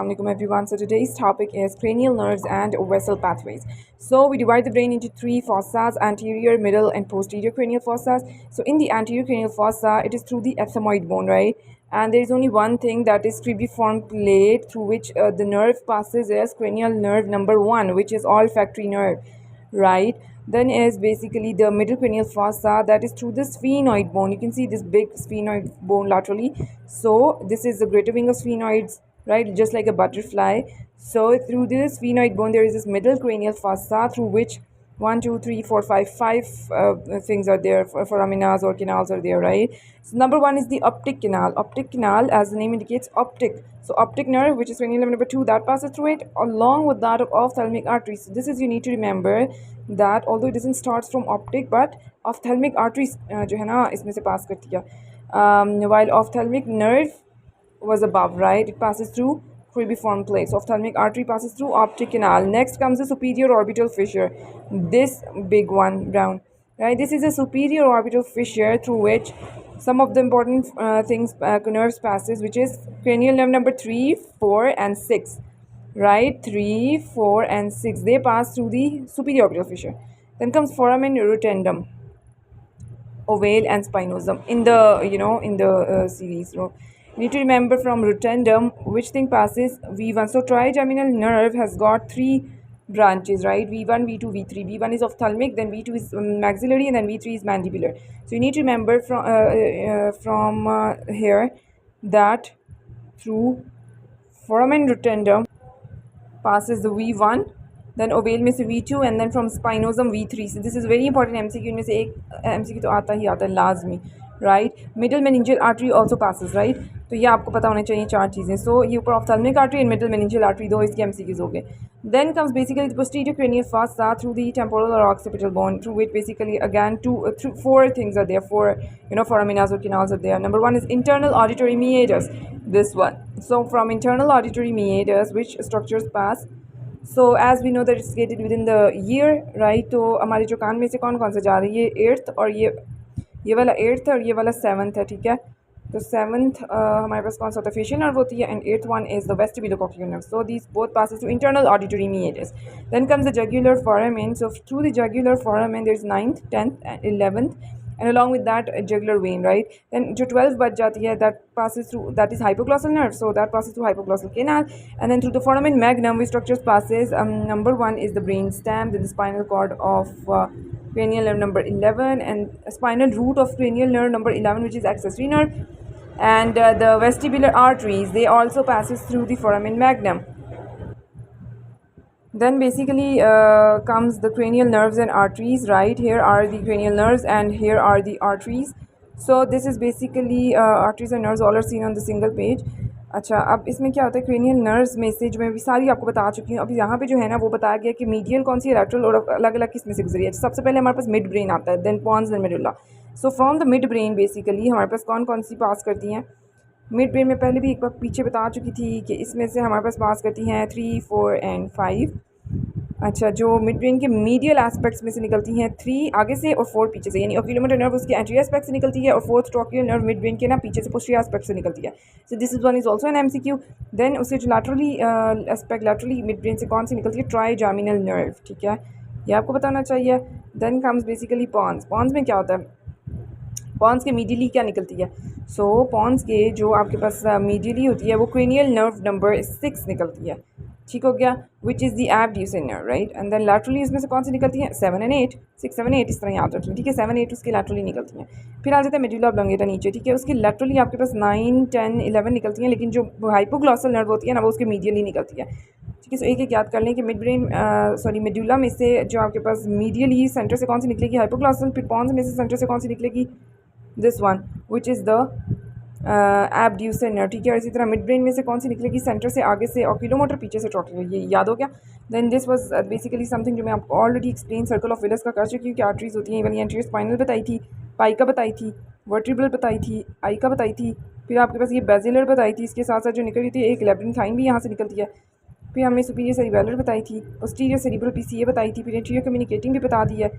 Assalamualaikum everyone. So today's topic is cranial nerves and vessel pathways. So we divide the brain into three fossas: anterior, middle, and posterior cranial fossas. So in the anterior cranial fossa, it is through the ethmoid bone, right? And there is only one thing, that is cribriform plate through which the nerve passes is cranial nerve number 1, which is olfactory nerve, right? Then is basically the middle cranial fossa, that is through the sphenoid bone. You can see this big sphenoid bone laterally. So this is the greater wing of sphenoids, right, just like a butterfly. So through this sphenoid bone there is this middle cranial fossa through which one, two, three, four, five things are there, foraminas or canals are there, right? So number one is the optic canal. Optic canal, as the name indicates, optic. So optic nerve, which is cranial nerve number 2, that passes through it along with that of ophthalmic artery. So this is, you need to remember that although it doesn't start from optic, but ophthalmic arteries जो है ना इसमें से pass करती है, while ophthalmic nerve was above, right? It passes through cribriform plate. So ophthalmic artery passes through optic canal. Next comes the superior orbital fissure. This big one, brown, right? This is a superior orbital fissure through which some of the important nerves passes, which is cranial nerve number 3, 4, and 6, right? 3, 4, and 6. They pass through the superior orbital fissure. Then comes foramen rotundum, ovale, and spinosum in the series. You need to remember from rotundum which thing passes V1. So trigeminal nerve has got three branches, right? V1, V2, V3. V1 is ophthalmic, then V2 is maxillary, and then V3 is mandibular. So you need to remember from here that through foramen rotundum passes the V1, then ovale में से V2, and then from spinosum V3. So this is very important MCQ. इनमें से एक MCQ तो आता ही आता है लाजमी, right? Middle meningeal artery also passes, right? तो ये आपको पता होना चाहिए चार चीज़ें. So ये ऊपर ophthalmic artery and middle meningeal artery, दो इसके MCQs हो गए. Then comes basically the posterior cranial fossa through the temporal or occipital bone, through which basically again four things are there. Four foraminas or canals are there. Number one is internal auditory meatus. This one. So from internal auditory meatus, which structures pass? So as we know that it's located within the ear, right? तो हमारे जो कान में से कौन कौन सा जा रहा है, ये एट्थ और ये वाला एट्थ और ये वाला सेवन्थ है, ठीक है? तो सेवन्थ हमारे पास कौन सा होता है, फेशियल नर्व होती है, and eighth one is the vestibulocochlear nerve. So these both passes through internal auditory meatus. Then comes the jugular foramen. So through the jugular foramen there is 9th, 10th, and 11th, and along with that jugular vein, right? Then जो 12 बच जाती है, that passes through, that is hypoglossal nerve, so that passes through hypoglossal canal. And then through the foramen magnum which structures passes, number 1 is the brain stem, then the spinal cord of cranial nerve number 11, and spinal root of cranial nerve number 11, which is accessory nerve, and the vestibular arteries, they also passes through the foramen magnum. Then basically comes the cranial nerves and arteries, right? Here are the cranial nerves and here are the arteries. So this is basically arteries and nerves all are seen on the single page. अच्छा, अब इसमें क्या होता है, cranial nerves में से जो मैं भी सारी आपको बता चुकी हूँ. अब यहाँ पे जो है ना वो बताया गया कि मीडियल कौन सी है, लैटरल, और अलग अलग किस में से गुजरी है. सबसे पहले हमारे पास मिड ब्रेन आता है, then pons, then medulla. So from the midbrain basically हमारे पास कौन कौन सी पास करती हैं. मिड ब्रेन में पहले भी एक बार पीछे बता चुकी थी कि इसमें से हमारे पास पास करती हैं 3, 4 एंड 5. अच्छा, जो मिड ब्रेन के मीडियल एस्पेक्ट्स में से निकलती हैं 3 आगे से और 4 पीछे से, यानी ऑक्यूलोमोटर नर्व उसके एंटीरियर एस्पेक्ट से निकलती है और fourth trochlear nerve midbrain के ना पीछे से पोस्टीरियर एस्पेक्ट से निकलती है. So this is one is also an MCQ. Then उससे जो laterally aspect, laterally midbrain से कौन सी निकलती है, ट्राइजेमिनल नर्व, ठीक है, ये आपको बताना चाहिए. Then comes basically pons. Pons में क्या होता है, पॉन्स के मीडियली क्या निकलती है. सो पॉन्स के जो आपके पास मीडियली होती है वो क्रेनियल नर्व नंबर 6 निकलती है, ठीक हो गया, which is the abducent nerve, right. And then laterally इसमें से कौन सी निकलती है, 7 एंड 8, 6, 7, 8 इस तरह याद रखें, ठीक है. 7, 8 उसकी लैटरली निकलती हैं. फिर आ जाता है मेडुला ऑब्लोंगेटा नीचे, ठीक है, उसकी लैटरली आपके पास 9, 10, 11 निकलती हैं, लेकिन जो हाइपोग्लॉसल नर्व होती है ना वो उसके मीडियली निकलती है, ठीक है. सो एक एक याद कर लें कि मिड ब्रेन मेडुला में से जो आपके पास मीडियली सेंटर से कौन सी निकलेगी, हाइपोग्लॉसल. फिर पॉन्स में से सेंटर से कौन सी निकलेगी, this one, which is the abducent nerve, ठीक है. और इसी तरह मिड ब्रेन में से कौन सी निकलेगी, सेंटर से आगे से ऑक्यूलोमोटर, पीछे से ट्रोकियल. ये याद हो गया. Then this was basically something जो मैं आपको already explain circle of Willis का कर चुकी हूँ कि आर्टरीज होती हैं. ये वाली एंटीरियर स्पाइनल बताई थी, पाइका बताई थी, वर्टिब्रल बताई थी, आइका बताई थी. फिर आपके पास ये बेजिलर बताई थी, इसके साथ साथ जो निकल रही थी एक लेब्रिनथाइन भी यहाँ से निकलती है. फिर हमने सुपीरियर सेरिबेलर बताई थी, पोस्टीरियर सेरिब्रल पीसीए बताई थी, फिर एंटीरियर कम्युनिकेटिंग भी बता दी है,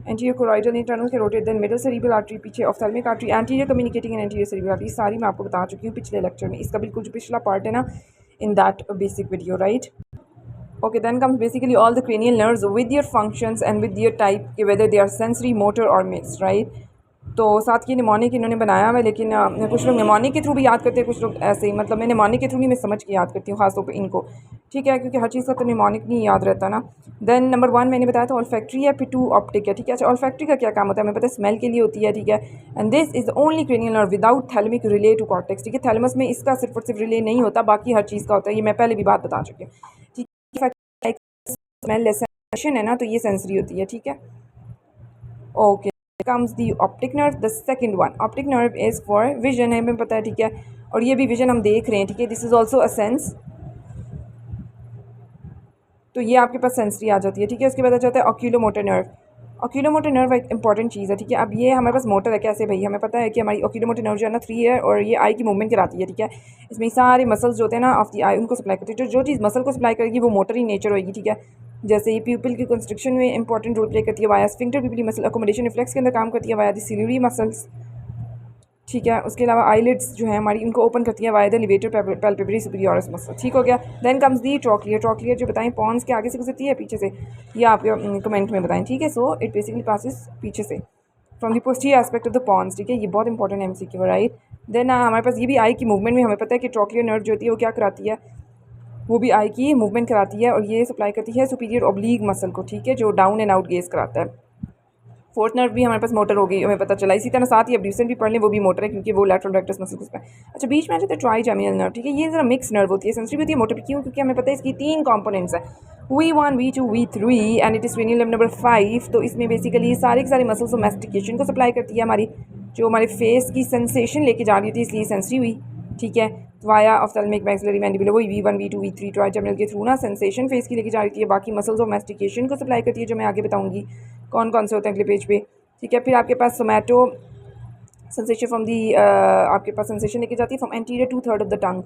anterior choroidal, internal carotid, then middle cerebral artery, पीछे ophthalmic artery, anterior communicating and anterior cerebral artery, सारी मैं आपको बता चुकी हूँ पिछले लेक्चर में. इसका बिल्कुल जो पिछला पार्ट है ना, in that basic video, right? Okay, then comes basically all the cranial nerves with their functions and with their type, whether they are sensory, motor or mixed, right? तो साथ ये निमोनिक इन्होंने बनाया हुआ है, लेकिन कुछ लोग निमोनिक के थ्रू भी याद करते हैं, कुछ लोग ऐसे ही, मतलब मैं निमोनिक के थ्रू नहीं, मैं समझ के याद करती हूँ खासतौर पे इनको, ठीक है, क्योंकि हर चीज़ का तो निमोनिक नहीं याद रहता ना। देन नंबर 1 मैंने बताया था ऑल्फैक्टरी है, फिर 2 ऑप्टिक है, ठीक है। अच्छा, ऑल्फैक्टरी का क्या काम होता है हमें पता है, स्मेल के लिए होती है, ठीक है। And this is only cranial nerve without thalamic relay to cortex, ठीक है। थैलेमस में इसका सिर्फ और सिर्फ रिले नहीं होता, बाकी हर चीज़ का होता है, ये मैं पहले भी बात बता चुकी हूँ, ठीक है। स्मेल लेसन है ना, तो ये सेंसरी होती है, ठीक है। Okay, comes the optic nerve, the second one. Optic nerve is for vision, है हमें पता है, ठीक है। और ये भी विजन हम देख रहे हैं, ठीक है। This is also a sense, तो ये आपके पास सेंसरी आ जाती है, ठीक है। उसके बाद आ जाता है ऑक्यूलोमोटर नर्व। ऑक्यूलोमोटर नर्व एक इंपॉर्टेंट चीज़ है, ठीक है। अब ये हमारे पास मोटर है, कैसे भाई, हमें पता है कि हमारी ऑक्यूलोमोटर नर्व जो है ना 3 है, और ये आई की मूवमेंट कराती है, ठीक है। इसमें सारे मसल्स जो होते हैं ना ऑफ द आई, उनको सप्लाई करती है। जो चीज़ मसल को सप्लाई करेगी वो मोटर ही नेचर होगी, ठीक है। जैसे ये प्यूपिल की कंस्ट्रक्शन में इंपॉर्टेंट रोल प्ले करती है via sphincter pupillae muscle, accommodation reflex के अंदर काम करती है वाया द सिल्यूरी मसल्स, ठीक है। उसके अलावा आईलिड्स जो है हमारी, उनको ओपन करती है via the levator palpebrae superioris muscle, ठीक हो गया। Then comes the trochlear. Trochlear जो बताएं पॉन्स के आगे से गुजरती है पीछे से, ये आप कमेंट में बताएं, ठीक है। सो इट बेसिकली पासिस पीछे से from the posterior aspect of the pons, ठीक है। ये बहुत इंपॉर्टेंट एमसीक्यू, राइट। देन हमारे पास ये भी आई की मूवमेंट में हमें पता है कि ट्रोक्लियर नर्व जो होती है वो क्या कराती है, वो भी आई की मूवमेंट कराती है, और ये सप्लाई करती है सुपीरियर ऑब्लीक मसल को, ठीक है, जो डाउन एंड आउट गेज कराता है। फोर्थ नर्व भी हमारे पास मोटर हो गई, हमें पता चला। इसी तरह साथ ही abducent भी पढ़ लें, वो भी मोटर है, क्योंकि वो लैटरल रेक्टस मसल को है। अच्छा, बीच में आ जाता है ट्राइजेमिनल नर्व, ठीक है। ये जरा मिक्स नर्व होती है, सेंसरी भी होती है, मोटर भी। क्यों? क्योंकि हमें पता है इसकी 3 कंपोनेंट्स है, V1, V2, V3 and it is cranial nerve number 5। तो इसमें बेसिकली सारे के सारे मसल्स और मैस्टिकेशन को सप्लाई करती है हमारी, जो हमारे फेस की सेंसेशन लेके जा रही थी, इसलिए सेंसरी हुई, ठीक है। वाया ऑफ्थेल्मिक मैक्सिलरी मैंडिबुलर, वही V1, V2, V3 ट्राइजेमिनल के थ्रू ना सेंसेशन फेस की लेके जा रही थी। बाकी मसल्स और मैस्टिकेशन को सप्लाई करती है, जो मैं आगे बताऊंगी कौन कौन से होते हैं अगले पेज पे, ठीक है। फिर आपके पास सोमैटो सेंसेशन फ्रॉम दी, आपके पास सेंसेशन लेके जाती है फ्रॉम एंटीरियर 2/3 ऑफ द टंग,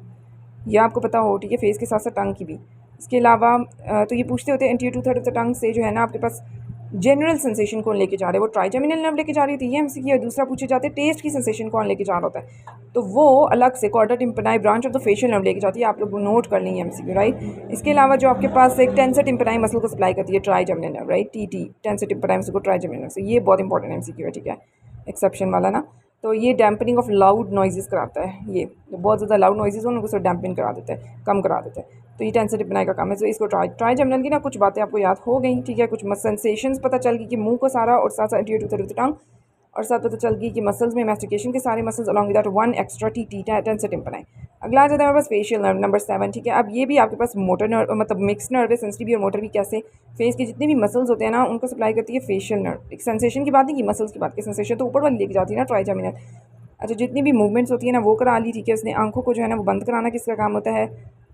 ये आपको पता हो, ठीक है, फेस के साथ साथ टंग की भी। इसके अलावा तो ये पूछते होते हैं एंटीरियर 2/3 ऑफ द टंग से जो है ना आपके पास जनरल सेंसेशन कौन लेके जा रहे हैं, वो ट्राइजेमिनल नर्व लेके जा रही थी, ये एमसीक्यू है। दूसरा पूछे जाते हैं टेस्ट की सेंसेशन कौन लेके जा रहा होता है, तो वो अलग से chorda tympani branch of the facial nerve लेके जाती है, आप लोग नोट कर लेंगे एमसीक्यू, राइट। इसके अलावा जो आपके पास एक टेंसर टिम्पनाई मसल को सप्लाई करती है trigeminal nerve, right, TT, tensor tympani muscle को ट्राइजेमिनल नर्व से, ये बहुत इंपॉर्टेंट एमसीक्यू है, ठीक है, एक्सेप्शन वाला ना। तो ये डैम्पनिंग ऑफ लाउड नॉइजेस कराता है, ये जो बहुत ज़्यादा लाउड नॉइजेस हो उनको सिर्फ डैम्पिंग करा देता है, कम करा देता है। तो ये टेंसर टिम्पनाई का काम है। तो इसको ट्राइजेमिनल की ना कुछ बातें आपको याद हो गई, ठीक है। कुछ सेंसेशंस पता चल गई कि मुंह को सारा, और साथ साथ एंटीरियर 2/3 ऑफ द टंग, और साथ पता चल गई कि मसल्स में मैस्टिकेशन के सारे muscles along with that 1 extra T tensor tympani. अगला आ जाता है हमारे पास फेशियल नर्व नंबर 7, ठीक है। अब ये भी आपके पास मोटर नर्व, मतलब मिक्स नर्व है, सेंसिटिव भी और मोटर भी। कैसे? फेस के जितने भी मसल्स होते हैं ना उनको सप्लाई करती है फेशियल नर्व। एक सेंसेशन की बात नहीं की, मसल्स की बात की, सेंसेशन तो ऊपर वाली लेके जाती है ना ट्राइजेमिनल। अच्छा, जितनी भी मूवमेंट्स होती है ना वो करा ली, ठीक है। उसने आंखों को जो है ना वो बंद कराना किसका काम होता है,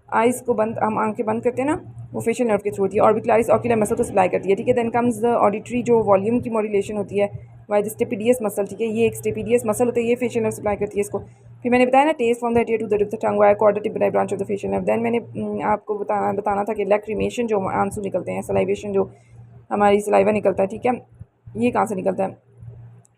आइज़ को बंद, हम आंखें बंद करते हैं ना, वो फेशियल नर्व के थ्रू होती है। ऑर्बिकुलरिस ऑक्यूलर मसल को सप्लाई करती है, ठीक है। देन कम्स द ऑडिटरी, जो वॉल्यूम की मॉड्यूलेशन होती है बाय द स्टेपिडियस मसल, ठीक है। ये एक स्टेपिडियस मसल होता है, ये फेशियल नर्व सप्लाई करती है इसको। फिर मैंने बताया ना test from the anterior 2/3 of the tongue via chorda tympani branch of the facial nerve. Then मैंने आपको बताना था कि लैक्रिमेशन, जो आंसू निकलते हैं, सलाइवेशन, जो हमारी सलाइवा निकलता है, ठीक है। ये कहाँ से निकलता है?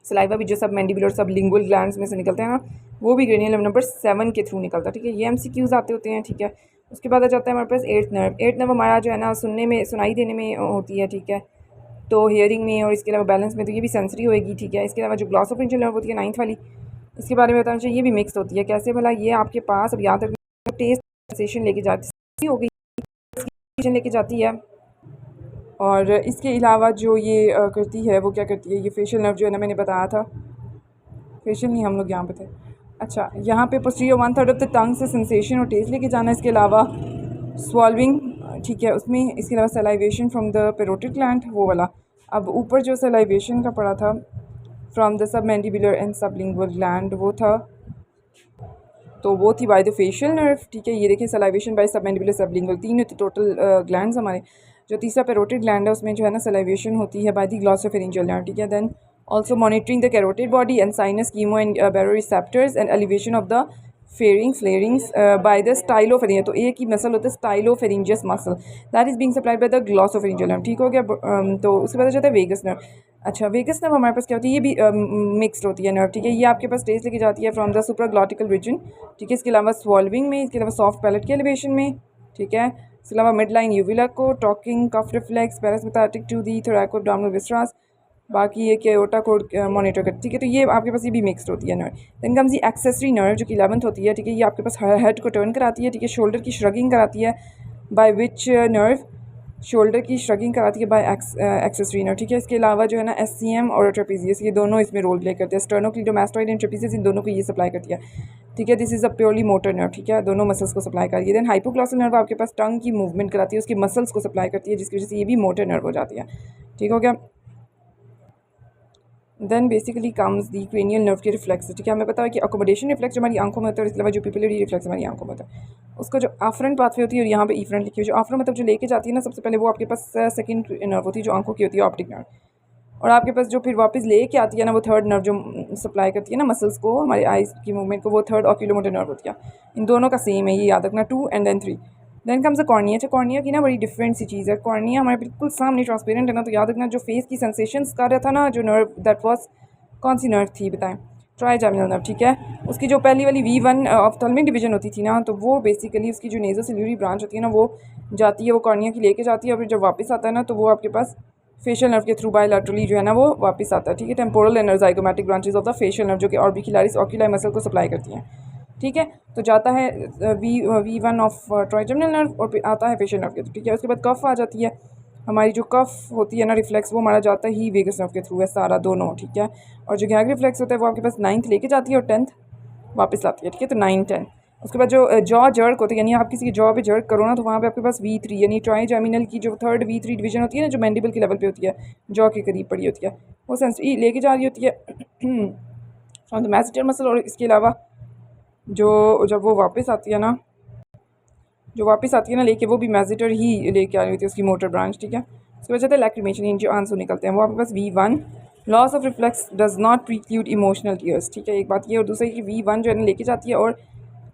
सलाइवा भी जो सब मैंडिबुलर, सब लिंगुअल ग्लैंड्स में से निकलते हैं ना, वो भी क्रेनियल नर्व नंबर 7 के थ्रू निकलता है, ठीक है। ये एमसीक्यूज आते होते हैं, ठीक है। उसके बाद आ जाता है हमारे पास 8th नर्व। 8th नर्व हमारा जो है ना सुनने में, सुनाई देने में होती है, ठीक है, तो हियरिंग में, और इसके अलावा बैलेंस में, तो ये भी सेंसरी होएगी, ठीक है। इसके अलावा जो ग्लॉसोफिंजियल नर्व होती है 9th वाली, इसके बारे में बताना चाहिए, ये भी मिक्स होती है। कैसे भला? ये आपके पास, अब याद रखना, टेस्ट सेंसेशन लेके जाती हो गई, लेके जाती है। और इसके अलावा जो ये करती है, वो क्या करती है, ये फेशियल नर्व जो है ना, मैंने बताया था, फेशियल नहीं, हम लोग यहाँ पे थे। अच्छा, यहाँ पे पोस्टीरियर 1/3 ऑफ द टंग से सेंसेशन और टेस्ट लेके जाना। इसके अलावा स्वॉल्विंग, ठीक है, उसमें। इसके अलावा salivation from the parotid gland, वो वाला। अब ऊपर जो सलाइवेशन का पड़ा था from the sub mandibular and sublingual gland, वो था, तो वो थी बाय द फेशियल नर्व, ठीक है। ये देखिए, सलाइवेशन बाय सब मैंडिबुलर सबलिंगुअल, 3 होती टोटल ग्लैंड्स हमारे। जो तीसरा पेरोटिड ग्लैंड है उसमें जो है ना सलाइवेशन होती है बाय द ग्लॉसोफेरिंजियल नर्व, ठीक है। Then also monitoring the carotid body and sinus chemo and baroreceptors and elevation of the pharynx by the stylopharyngeus, तो एक ही मसल होता है stylopharyngeus muscle that is being supplied by the glossopharyngeal nerve, ठीक हो गया। तो उसके बाद जाता है वेगस नर्व। अच्छा, वेगस नर्व हमारे पास क्या होती है, ये भी मिक्सड होती है नर्व, ठीक है। ये आपके पास स्टेज लेके जाती है फ्रॉम द सुप्राग्लॉटिकल रीजन, ठीक है। इसके अलावा स्वॉल्विंग में, इसके अलावा सॉफ्ट पैलेट के एलिवेशन में, ठीक है। इसके अलावा मिड लाइन यूविला को, talking cough reflex parasympathetic to the thoraco abdominal viscera, बाकी ये केओटा कोड मॉनिटर करती, ठीक है। तो ये आपके पास ये भी मिक्सड होती है nerve. Then comes the accessory nerve जो कि 11th होती है, ठीक है। ये आपके पास हेड को टर्न कराती है, ठीक है। शोल्डर की श्रगिंग कराती है, बाय विच नर्व, शोल्डर की श्रगिंग कराती है बाय एक्सेसरी नर्व, ठीक है। इसके अलावा जो है ना एससीएम और ट्रेपीजियस, ये दोनों इसमें रोल प्ले करते हैं। स्टर्नोक्लीडोमास्टॉइड एंड ट्रेपीजियस, इन दोनों को ये सप्लाई करती है, ठीक है। This is a purely motor nerve, ठीक है। दोनों मसल्स को सप्लाई कर रही है। देन हाइपोग्लॉसल नर्व आपके पास टंग की मूवमेंट कराती है, उसकी मसल्स को सप्लाई करती है, जिसकी वजह से ये भी मोटर नर्व हो जाती है, ठीक हो गया। Then basically comes the cranial nerve के रिफ्लेक्स, ठीक है। हमें पता है कि अकोमोडेशन रिफ्लेक्स जो हमारी आंखों में होता है, और इसके अलावा जो पिपिलरी रिफ्लेक्स हमारी आंखों में होता है, उसका जो आफ्रंट पाथवे होती है, और यहाँ पे इफ्रंट लिखी हुई, जो आफ्रंट मतलब जो लेके जाती है ना, सबसे पहले वो आपके पास सेकंड नर्व होती है जो आंखों की होती है, ऑप्टिक नर्व। और आपके पास जो फिर वापस लेके आती है ना, वो थर्ड नर्व जो सप्लाई करती है ना मसल्स को, हमारे आइज़ की मूवमेंट को, वो थर्ड ऑक्यूलोमोटर नर्व होती है। इन दोनों का सेम है, ये याद रखना, 2 and then 3। Then comes a cornea. अच्छा, कॉर्निया की ना बड़ी डिफरेंट सी चीज़ है। कॉर्निया हमारे बिल्कुल सामने ट्रांसपेरेंट है ना, तो याद रखना जो फेस की सेंसेशंस कर रहा था ना, जो नर्व दैट वाज कौन सी नर्व थी बताएं, ट्राइजेमिनल नर्व, ठीक है। उसकी जो पहली वाली V1 ऑफ्थल्मिक डिवीजन होती थी ना, तो वो बेसिकली उसकी जो नेजल सिल्यूरी ब्रांच होती है ना, वो जाती है, वो कॉर्निया की लेके जाती है, और फिर जब वापस आता है ना, तो वो आपके पास फेशियल नर्व के थ्रू बायलैटरली जो है ना वो वापस आता है, ठीक है। Temporal and zygomatic branches of the facial nerve जो कि ऑर्बिक्युलरिस ऑक्यूलाई मसल को सप्लाई करती हैं, ठीक है। तो जाता है V1 ऑफ ट्राइजेमिनल नर्व, और फिर आता है फेशियल नर्व के थ्रू, ठीक है। उसके बाद कफ आ जाती है, हमारी जो कफ होती है ना रिफ्लेक्स, वो मारा जाता है ही वेगस नर्व के थ्रू है सारा, दोनों, ठीक है। और जो गैग रिफ्लेक्स होता है वो आपके पास 9th लेके जाती है और 10th वापस लाती है, ठीक है। तो 9, 10। उसके बाद जो जॉ जर्क होती है, यानी आप किसी की जॉ पे जर्क करो ना, तो वहाँ पे आपके पास V3 यानी ट्राइजेमिनल की जो थर्ड V3 डिवीजन होती है ना, जो मैंडिबल के लेवल पे होती है, जॉ के करीब पड़ी होती है, वो सेंसरी लेके जा रही होती है फ्रॉम द मैसेटर मसल। और इसके अलावा जो जब वो वापस आती है ना, जो वापस आती है ना लेके, वो भी मैसेटर ही लेके आ रही होती है, उसकी मोटर ब्रांच, ठीक है। उसकी वजह से लैक्रिमेशन जो आंसू निकलते हैं वो आपके पास V1। Loss of reflex does not प्रीक्लूड emotional tears, ठीक है। एक बात ये, और दूसरी कि V1 जो है ना लेके जाती है, और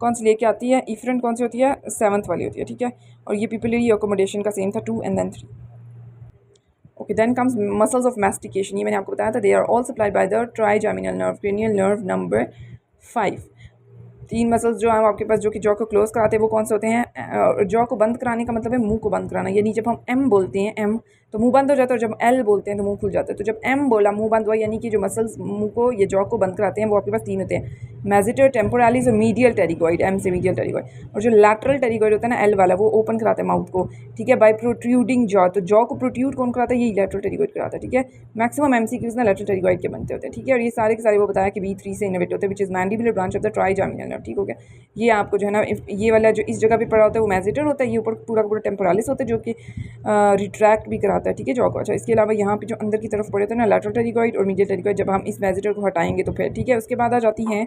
कौन सी लेके आती है, इफरेंट कौन सी होती है, 7th वाली होती है, ठीक है। और ये पिपिलरी अकोमोडेशन का सेम था, 2 and then 3। Okay, then comes muscles of mastication. ये मैंने आपको बताया था, they are all supplied by the trigeminal nerve, cranial nerve number 5। 3 मसल्स जो हैं आपके पास जो कि जॉ को क्लोज कराते हैं, वो कौन से होते हैं, जॉ को बंद कराने का मतलब है मुंह को बंद कराना, यानी जब हम M बोलते हैं, M तो मुंह बंद हो जाता है, और जब L बोलते हैं तो मुंह खुल जाता है। तो जब M बोला मुंह बंद हुआ, यानी कि जो मसल्स मुंह को ये जॉ को बंद कराते हैं वो आपके पास 3 होते हैं, मैजिटर, टेम्पोरालिस और मीडियल टेरिगॉइड, M से मीडियल टेरिगॉइड। और जो लैटरल टेरिगॉइड होता है ना, L वाला, वो ओपन कराता है माउथ को, ठीक है, बाय प्रोट्रूडिंग जॉ। तो जॉ को प्रोट्रूड कौन कराता है, ये लैटरल टेरिगॉइड कराता है, ठीक है। मैक्सिमम MCQs ना लैटरल टेरिगॉइड के बनते होते हैं, ठीक है। और ये सारे के सारे वो बताया कि V3 से इनोवेट होते हैं, which is mandibular branch of the trigeminal nerve, ठीक हो गया। ये आपको जो है ना, ये वाला जो इस जगह पे पड़ा होता है वो मैजिटर होता है, ये ऊपर पूरा का पूरा टेम्पोरालिस होता है, जो कि रिट्रैक्ट भी कराता है, ठीक है, जॉ को। अच्छा, इसके अलावा यहाँ पे जो अंदर की तरफ पड़े होते हैं ना, लैटरल टेरिगॉइड और मीडियल टेरिगॉइड, जब हम इस मैजिटर को हटाएंगे तो फिर, ठीक है। उसके बाद आ जाती हैं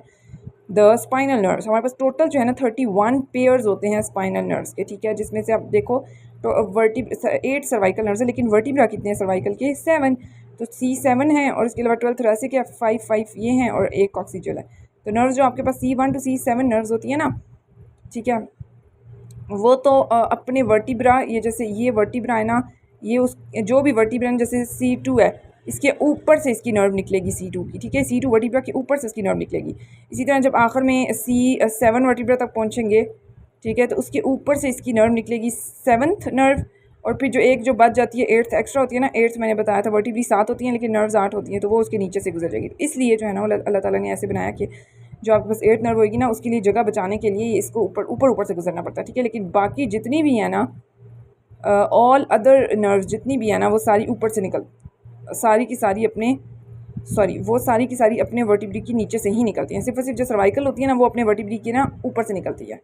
द स्पाइनल नर्व्स। हमारे पास टोटल जो है ना 31 पेयर्स होते हैं स्पाइनल नर्व्स के, ठीक है, जिसमें से आप देखो तो 8 सर्वाइकल नर्व्स है, लेकिन वर्टिब्रा कितने हैं सर्वाइकल के, 7। तो C7 है, और इसके अलावा 12 थोरेसिक है, 5 ये हैं, और 1 कॉक्सिजल है। तो नर्व्स जो आपके पास C1 to C7 नर्व्स होती है ना, ठीक है, वो तो अपने वर्टिब्रा, ये जैसे ये वर्टिब्रा है ना, ये उस जो भी वर्टिब्रा है, जैसे C2 है, इसके ऊपर से इसकी नर्व निकलेगी C2 की, ठीक है। C2 वर्टिब्रा के ऊपर से इसकी नर्व निकलेगी। इसी तरह जब आखिर में C7 वर्टिब्रा तक पहुंचेंगे, ठीक है, तो उसके ऊपर से इसकी नर्व निकलेगी 7th नर्व। और फिर जो एक जो बच जाती है 8th एक्स्ट्रा होती है ना, 8th मैंने बताया था, वर्टिब्री 7 होती हैं लेकिन नर्व्स 8 होती हैं, तो वो उसके नीचे से गुजर जाएगी। तो इसलिए जो है ना अल्लाह ताला ने ऐसे बनाया कि जो आपके पास 8th नर्व होगी ना, उसके लिए जगह बचाने के लिए इसको ऊपर से गुजरना पड़ता है, ठीक है। लेकिन बाकी जितनी भी है ना, ऑल अदर नर्व्स जितनी भी है ना, वो सारी ऊपर से सारी की सारी अपने वर्टिब्री की नीचे से ही निकलती हैं। सिर्फ और सिर्फ जो सर्वाइकल होती है ना, वो अपने वर्टिब्री की ना ऊपर से निकलती है,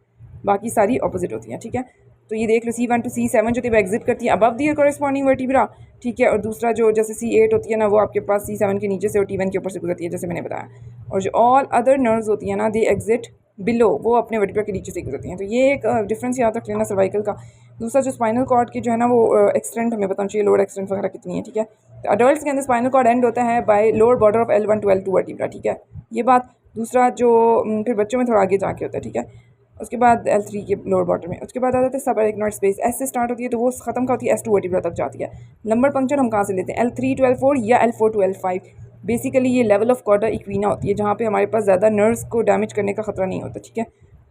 बाकी सारी ऑपोजिट होती हैं, ठीक है। तो ये देख लो C1 to C7 जो थी वो एग्जिट करती है अबव दी कॉरेस्पॉन्डिंग वर्टिब्रा, ठीक है। और दूसरा जो जैसे C8 होती है ना, वो आपके पास C7 के नीचे से और T1 के ऊपर से गुजरती है, जैसे मैंने बताया। और जो ऑल अदर नर्व्स होती हैं ना, दे एग्जिट बिलो, वो अपने वर्टिब्रा के नीचे से गुजरती हैं। तो ये एक डिफरेंस याद रख लेना सर्वाइकल का। दूसरा जो स्पाइनल कॉर्ड की जो है ना, वो एक्सटेंट हमें बताना चाहिए, लोअर एक्सटेंट वगैरह कितनी है, ठीक है। तो अडल्ट के अंदर स्पाइनल कॉर्ड एंड होता है by lower border of L1 to L2 vertebra, ठीक है, ये बात। दूसरा जो फिर बच्चों में थोड़ा आगे जाके होता है, ठीक है। उसके बाद L3 के लोअर बॉटम में, उसके बाद आ जाता है सब एरिकनॉइड स्पेस, एस से स्टार्ट होती है तो वो खत्म का होती है S2 वर्टिब्रा तक जाती है। लंबर पंक्चर हम कहाँ से लेते हैं, L3 to L4 या L4 to L5। बेसिकली ये लेवल ऑफ कॉर्डा इक्वीना होती है जहाँ पे हमारे पास ज़्यादा नर्व्स को डैमेज करने का खतरा नहीं होता, ठीक है।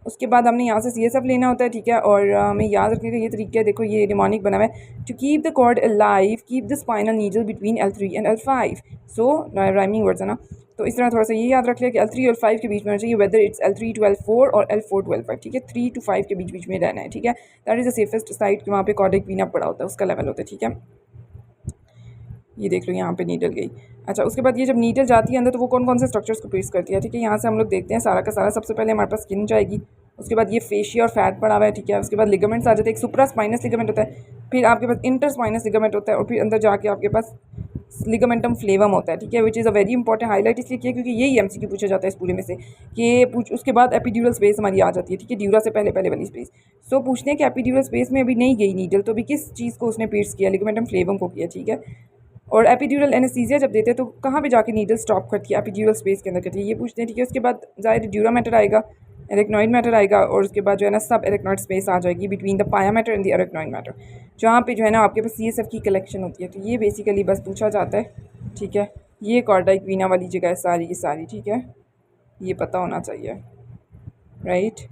उसके बाद हमने यहाँ से CSF लेना होता है, ठीक है। और हमें याद रखने का ये तरीका है, देखो ये निमोनिक बना हुआ है, to keep the cord alive keep the spinal needle between L3 and L5। So rhyming words है ना, तो इस तरह थोड़ा सा ये याद रख लिया कि L3 और 5 के बीच में होना चाहिए, whether it's L3 to L4 और L4 to L5, ठीक है। 3 to 5 के बीच बीच में रहना है, ठीक है। That is the safest side कि वहाँ पे कॉर्ड इक्वीना पड़ा होता है, उसका लेवल होता है, ठीक है। ये देख लो यहाँ पे नीडल गई। अच्छा, उसके बाद ये जब नीडल जाती है अंदर तो वो कौन कौन से स्ट्रक्चर्स को पीस करती है, ठीक है। यहाँ से हम लोग देखते हैं सारा का सारा। सबसे पहले हमारे पास स्किन जाएगी, उसके बाद ये फेशिया और फैट पड़ा हुआ है, ठीक है। उसके बाद लिगामेंट्स आ जाते हैं, एक सुप्रा स्पाइनस लिगामेंट होता है, फिर आपके पास इंटर स्पाइनस लिगामेंट होता है, और फिर अंदर जाके आपके पास लिगामेंटम फ्लेवम होता है, ठीक है। Which is a very important, highlight इसलिए किया क्योंकि यही MCQ पूछा जाता है इस पूरे में से कि उसके बाद एपिड्यूरल स्पेस हमारी आ जाती है, ठीक है, ड्यूरा से पहले पहले वाली स्पेस। सो पूछते हैं कि एपिड्यूरल स्पेस में अभी नहीं गई नीडल तो अभी किस चीज़ को उसने पीस किया, लिगामेंटम फ्लेवम को किया, ठीक है। और एपिड्यूरल एनेस्थीसिया जब देते हैं तो कहाँ पे जाके नीडल स्टॉप करती है, एपिड्यूरल स्पेस के अंदर करती है, ये पूछते हैं, ठीक है। उसके बाद जाहिर ड्यूरा मैटर आएगा, एरेक्नॉइड मैटर आएगा, और उसके बाद जो है ना सब एरेक्नॉइड स्पेस आ जाएगी बिटवीन द पाया matter and the arachnoid matter, जहाँ पे जो है ना आपके पास CSF की कलेक्शन होती है। तो ये बेसिकली बस पूछा जाता है, ठीक है। ये कॉर्डा इक्वीना वाली जगह है सारी की सारी, ठीक है, ये पता होना चाहिए, राइट।